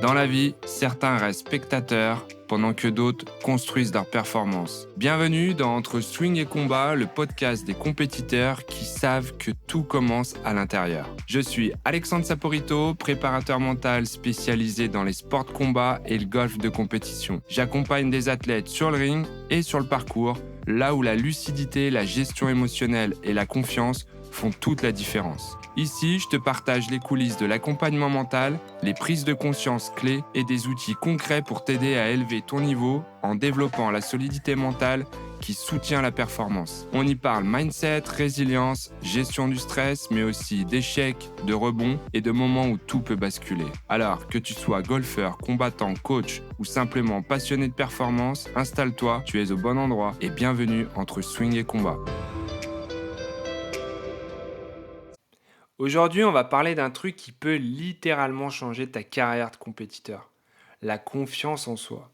Dans la vie, certains restent spectateurs pendant que d'autres construisent leur performance. Bienvenue dans Entre Swing et Combat, le podcast des compétiteurs qui savent que tout commence à l'intérieur. Je suis Alexandre Saporito, préparateur mental spécialisé dans les sports de combat et le golf de compétition. J'accompagne des athlètes sur le ring et sur le parcours, là où la lucidité, la gestion émotionnelle et la confiance font toute la différence. Ici, je te partage les coulisses de l'accompagnement mental, les prises de conscience clés et des outils concrets pour t'aider à élever ton niveau en développant la solidité mentale qui soutient la performance. On y parle mindset, résilience, gestion du stress, mais aussi d'échecs, de rebonds et de moments où tout peut basculer. Alors, que tu sois golfeur, combattant, coach ou simplement passionné de performance, installe-toi, tu es au bon endroit et bienvenue entre swing et combat. Aujourd'hui, on va parler d'un truc qui peut littéralement changer ta carrière de compétiteur. La confiance en soi.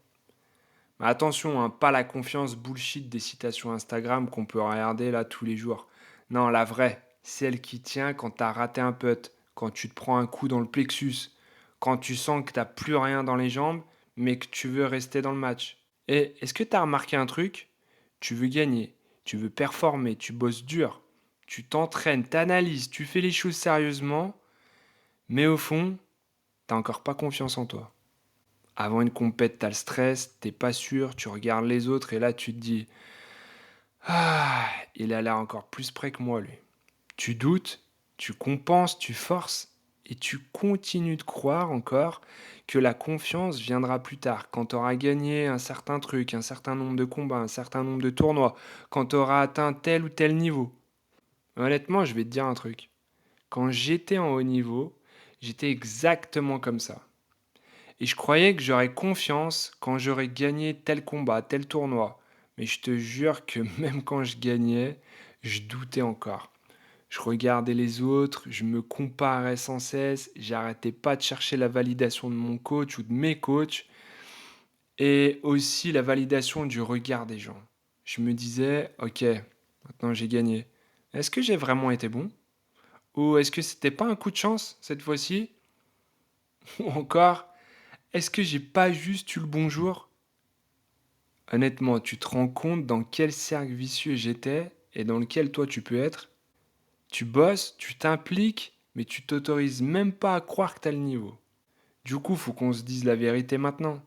Mais attention, hein, pas la confiance bullshit des citations Instagram qu'on peut regarder là tous les jours. Non, la vraie, celle qui tient quand t'as raté un putt, quand tu te prends un coup dans le plexus, quand tu sens que t'as plus rien dans les jambes, mais que tu veux rester dans le match. Et est-ce que t'as remarqué un truc? Tu veux gagner, tu veux performer, tu bosses dur, tu t'entraînes, t'analyses, tu fais les choses sérieusement, mais au fond, t'as encore pas confiance en toi. Avant une compète, t'as le stress, t'es pas sûr, tu regardes les autres et là tu te dis ah, il a l'air encore plus près que moi lui. Tu doutes, tu compenses, tu forces et tu continues de croire encore que la confiance viendra plus tard, quand tu auras gagné un certain truc, un certain nombre de combats, un certain nombre de tournois, quand tu auras atteint tel ou tel niveau. Honnêtement, je vais te dire un truc. Quand j'étais en haut niveau, j'étais exactement comme ça. Et je croyais que j'aurais confiance quand j'aurais gagné tel combat, tel tournoi. Mais je te jure que même quand je gagnais, je doutais encore. Je regardais les autres, je me comparais sans cesse, j'arrêtais pas de chercher la validation de mon coach ou de mes coachs et aussi la validation du regard des gens. Je me disais, ok, maintenant j'ai gagné. Est-ce que j'ai vraiment été bon? Ou est-ce que c'était pas un coup de chance cette fois-ci? Ou encore, est-ce que j'ai pas juste eu le bonjour? Honnêtement, tu te rends compte dans quel cercle vicieux j'étais et dans lequel toi tu peux être? Tu bosses, tu t'impliques, mais tu t'autorises même pas à croire que tu as le niveau. Du coup, faut qu'on se dise la vérité maintenant.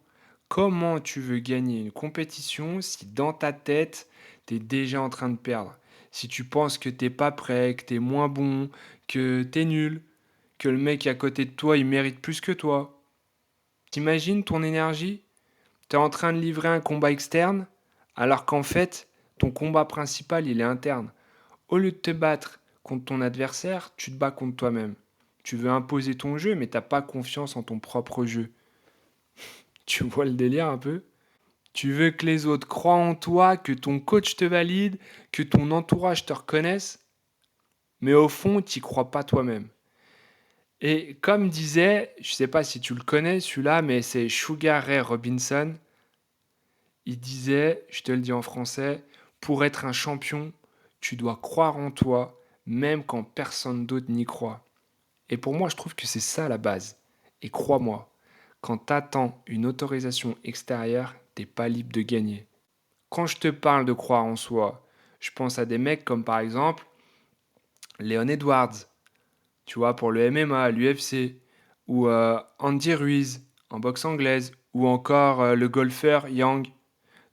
Comment tu veux gagner une compétition si dans ta tête, tu es déjà en train de perdre? Si tu penses que t'es pas prêt, que tu es moins bon, que tu es nul, que le mec à côté de toi, il mérite plus que toi. T'imagines ton énergie? Tu es en train de livrer un combat externe, alors qu'en fait, ton combat principal, il est interne. Au lieu de te battre contre ton adversaire, tu te bats contre toi-même. Tu veux imposer ton jeu, mais t'as pas confiance en ton propre jeu. Tu vois le délire un peu? Tu veux que les autres croient en toi, que ton coach te valide, que ton entourage te reconnaisse, mais au fond, t'y crois pas toi-même. Et comme disait, je sais pas si tu le connais celui-là, mais c'est Sugar Ray Robinson, il disait, je te le dis en français, pour être un champion, tu dois croire en toi, même quand personne d'autre n'y croit. Et pour moi, je trouve que c'est ça la base. Et crois-moi, quand t'attends une autorisation extérieure, t'es pas libre de gagner. Quand je te parle de croire en soi, je pense à des mecs comme par exemple Leon Edwards, tu vois, pour le MMA, l'UFC, ou Andy Ruiz en boxe anglaise, ou encore le golfeur Yang.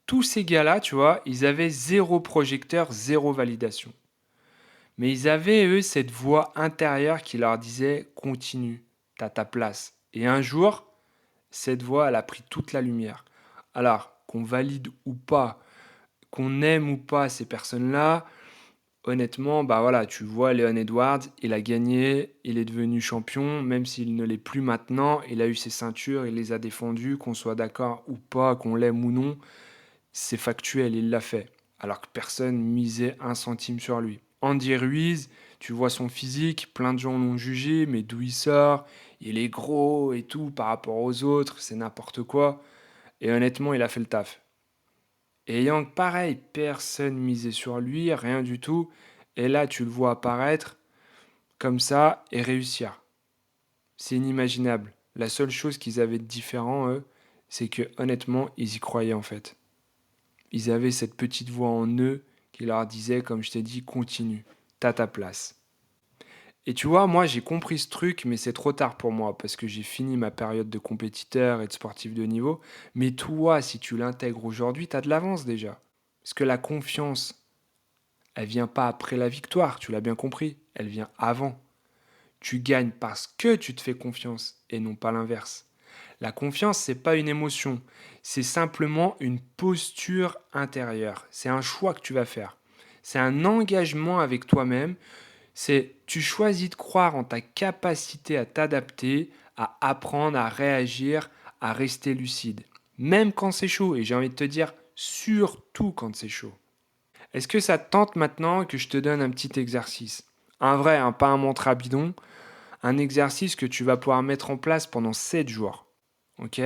Tous ces gars-là, tu vois, ils avaient zéro projecteur, zéro validation. Mais ils avaient, eux, cette voix intérieure qui leur disait continue, t'as ta place. Et un jour, cette voix, elle a pris toute la lumière. Alors, qu'on valide ou pas, qu'on aime ou pas ces personnes-là, honnêtement, bah voilà, tu vois, Leon Edwards, il a gagné, il est devenu champion, même s'il ne l'est plus maintenant, il a eu ses ceintures, il les a défendues, qu'on soit d'accord ou pas, qu'on l'aime ou non, c'est factuel, il l'a fait. Alors que personne misait un centime sur lui. Andy Ruiz, tu vois son physique, plein de gens l'ont jugé, mais d'où il sort? Il est gros et tout par rapport aux autres, c'est n'importe quoi. Et honnêtement, il a fait le taf. Et Yang, pareil, personne misait sur lui, rien du tout. Et là, tu le vois apparaître comme ça et réussir. C'est inimaginable. La seule chose qu'ils avaient de différent, eux, c'est que honnêtement, ils y croyaient en fait. Ils avaient cette petite voix en eux qui leur disait, comme je t'ai dit, continue, t'as ta place. Et tu vois, moi, j'ai compris ce truc, mais c'est trop tard pour moi parce que j'ai fini ma période de compétiteur et de sportif de niveau. Mais toi, si tu l'intègres aujourd'hui, t'as de l'avance déjà. Parce que la confiance, elle vient pas après la victoire, tu l'as bien compris, elle vient avant. Tu gagnes parce que tu te fais confiance et non pas l'inverse. La confiance, c'est pas une émotion, c'est simplement une posture intérieure. C'est un choix que tu vas faire. C'est un engagement avec toi-même. C'est tu choisis de croire en ta capacité à t'adapter, à apprendre, à réagir, à rester lucide. Même quand c'est chaud, et j'ai envie de te dire, surtout quand c'est chaud. Est-ce que ça te tente maintenant que je te donne un petit exercice? Un vrai, hein, pas un mantra bidon, un exercice que tu vas pouvoir mettre en place pendant 7 jours. Ok?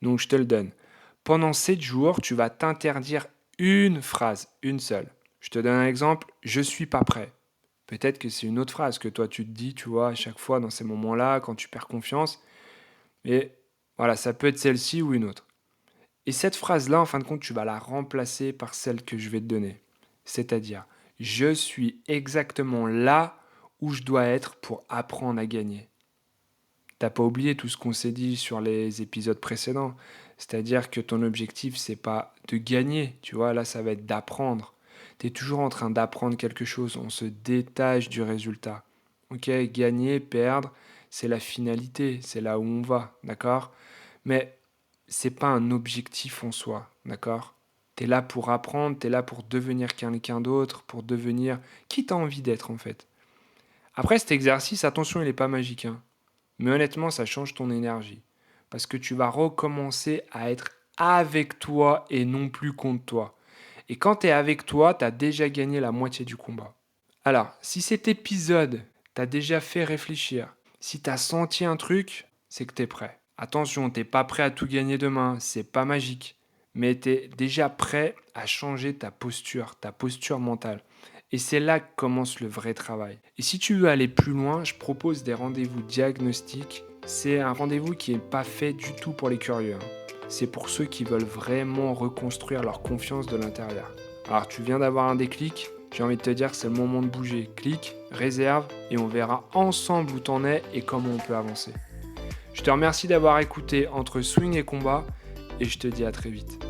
Donc je te le donne. Pendant 7 jours, tu vas t'interdire une phrase, une seule. Je te donne un exemple, je suis pas prêt. Peut-être que c'est une autre phrase que toi tu te dis, tu vois, à chaque fois dans ces moments-là, quand tu perds confiance. Et voilà, ça peut être celle-ci ou une autre. Et cette phrase-là, en fin de compte, tu vas la remplacer par celle que je vais te donner. C'est-à-dire, je suis exactement là où je dois être pour apprendre à gagner. T'as pas oublié tout ce qu'on s'est dit sur les épisodes précédents. C'est-à-dire que ton objectif, c'est pas de gagner, tu vois, là, ça va être d'apprendre. Tu es toujours en train d'apprendre quelque chose, on se détache du résultat. Ok, gagner, perdre, c'est la finalité, c'est là où on va, d'accord? Mais c'est pas un objectif en soi, d'accord? Tu es là pour apprendre, tu es là pour devenir quelqu'un d'autre, pour devenir qui tu as envie d'être en fait. Après cet exercice, attention, il n'est pas magique, hein. Mais honnêtement, ça change ton énergie. Parce que tu vas recommencer à être avec toi et non plus contre toi. Et quand tu es avec toi, tu as déjà gagné la moitié du combat. Alors, si cet épisode t'a déjà fait réfléchir, si tu as senti un truc, c'est que tu es prêt. Attention, t'es pas prêt à tout gagner demain, c'est pas magique. Mais tu es déjà prêt à changer ta posture mentale. Et c'est là que commence le vrai travail. Et si tu veux aller plus loin, je propose des rendez-vous diagnostiques. C'est un rendez-vous qui n'est pas fait du tout pour les curieux, hein. C'est pour ceux qui veulent vraiment reconstruire leur confiance de l'intérieur. Alors tu viens d'avoir un déclic, j'ai envie de te dire que c'est le moment de bouger. Clique, réserve et on verra ensemble où t'en es et comment on peut avancer. Je te remercie d'avoir écouté Entre Swing et Combat et je te dis à très vite.